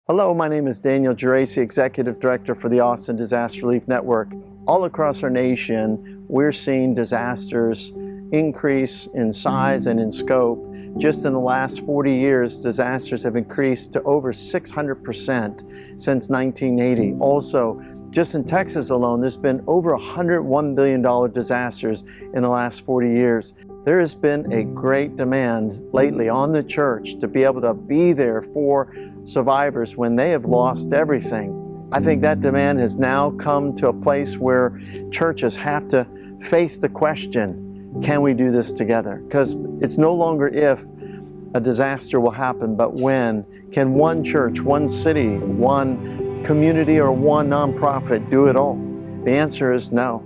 Hello, my name is Daniel Geraci, Executive Director for the Austin Disaster Relief Network. All across our nation, we're seeing disasters increase in size and in scope. Just in the last 40 years, disasters have increased to over 600% since 1980. Also, just in Texas alone, there's been over $101 billion disasters in the last 40 years. There has been a great demand lately on the church to be able to be there for survivors when they have lost everything. I think that demand has now come to a place where churches have to face the question, can we do this together? Because it's no longer if a disaster will happen, but when. Can one church, one city, one community, or one nonprofit do it all? The answer is no.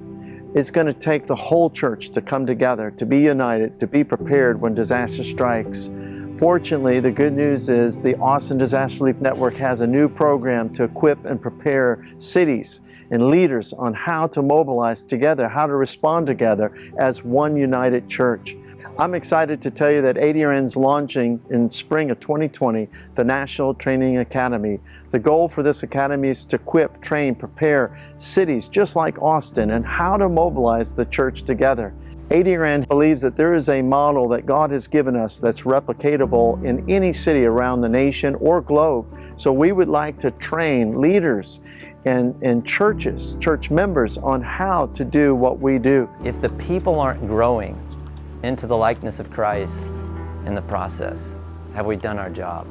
It's going to take the whole church to come together, to be united, to be prepared when disaster strikes. Fortunately, the good news is the Austin Disaster Relief Network has a new program to equip and prepare cities and leaders on how to mobilize together, how to respond together as one united church. I'm excited to tell you that ADRN is launching in spring of 2020 the National Training Academy. The goal for this academy is to equip, train, prepare cities just like Austin and how to mobilize the church together. ADRN believes that there is a model that God has given us that's replicatable in any city around the nation or globe. So we would like to train leaders and churches, church members on how to do what we do. If the people aren't growing into the likeness of Christ in the process, have we done our job?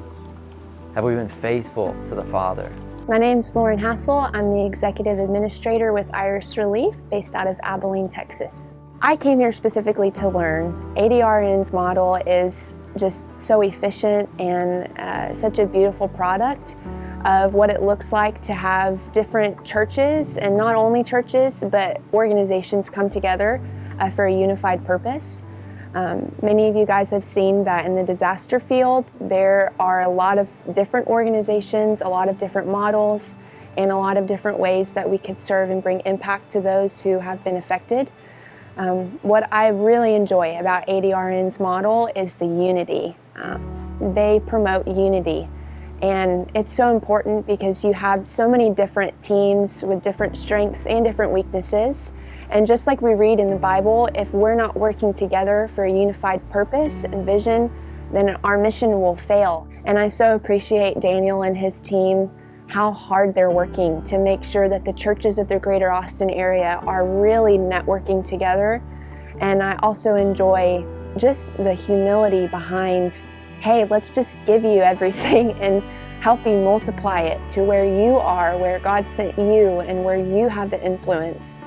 Have we been faithful to the Father? My name's Lauren Hassel. I'm the Executive Administrator with Iris Relief based out of Abilene, Texas. I came here specifically to learn. ADRN's model is just so efficient and such a beautiful product of what it looks like to have different churches, and not only churches, but organizations come together for a unified purpose. Many of you guys have seen that in the disaster field, there are a lot of different organizations, a lot of different models, and a lot of different ways that we could serve and bring impact to those who have been affected. What I really enjoy about ADRN's model is the unity. They promote unity. And it's so important because you have so many different teams with different strengths and different weaknesses. And just like we read in the Bible, if we're not working together for a unified purpose and vision, then our mission will fail. And I so appreciate Daniel and his team, how hard they're working to make sure that the churches of the greater Austin area are really networking together. And I also enjoy just the humility behind, hey, let's just give you everything and help you multiply it to where you are, where God sent you, and where you have the influence.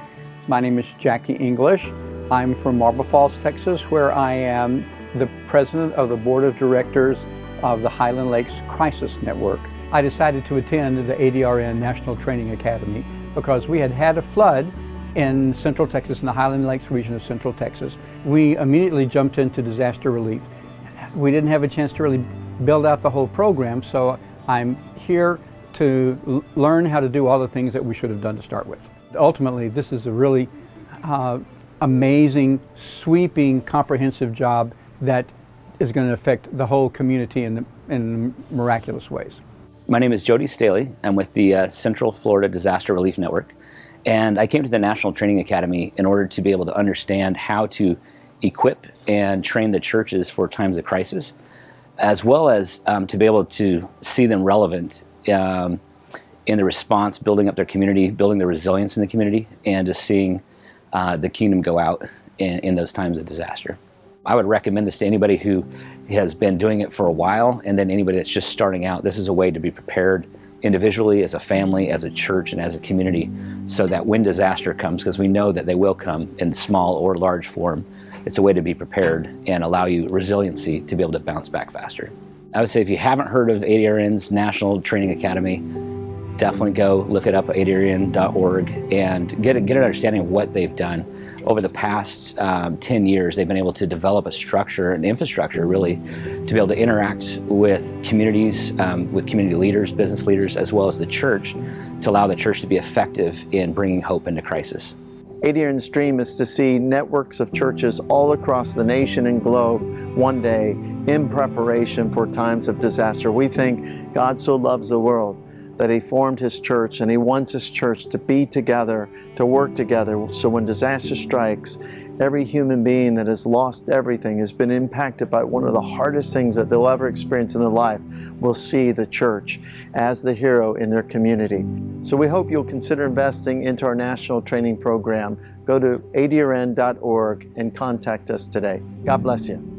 My name is Jackie English. I'm from Marble Falls, Texas, where I am the president of the board of directors of the Highland Lakes Crisis Network. I decided to attend the ADRN National Training Academy because we had had a flood in Central Texas, in the Highland Lakes region of Central Texas. We immediately jumped into disaster relief. We didn't have a chance to really build out the whole program, so I'm here to learn how to do all the things that we should have done to start with. Ultimately, this is a really amazing, sweeping, comprehensive job that is going to affect the whole community in miraculous ways. My name is Jody Staley. I'm with the Central Florida Disaster Relief Network, and I came to the National Training Academy in order to be able to understand how to equip and train the churches for times of crisis, as well as to be able to see them relevant in the response, building up their community, building their resilience in the community, and just seeing the kingdom go out in those times of disaster. I would recommend this to anybody who has been doing it for a while, and then anybody that's just starting out. This is a way to be prepared individually, as a family, as a church, and as a community, so that when disaster comes, because we know that they will come in small or large form, it's a way to be prepared and allow you resiliency to be able to bounce back faster. I would say if you haven't heard of ADRN's National Training Academy, definitely go look it up at adrn.org and get an understanding of what they've done. Over the past 10 years, they've been able to develop a structure, an infrastructure really, to be able to interact with communities, with community leaders, business leaders, as well as the church, to allow the church to be effective in bringing hope into crisis. ADRN's dream is to see networks of churches all across the nation and globe one day in preparation for times of disaster. We think God so loves the world that He formed His church, and He wants His church to be together, to work together, so when disaster strikes, every human being that has lost everything, has been impacted by one of the hardest things that they'll ever experience in their life, will see the church as the hero in their community. So we hope you'll consider investing into our national training program. Go to adrn.org and contact us today. God bless you.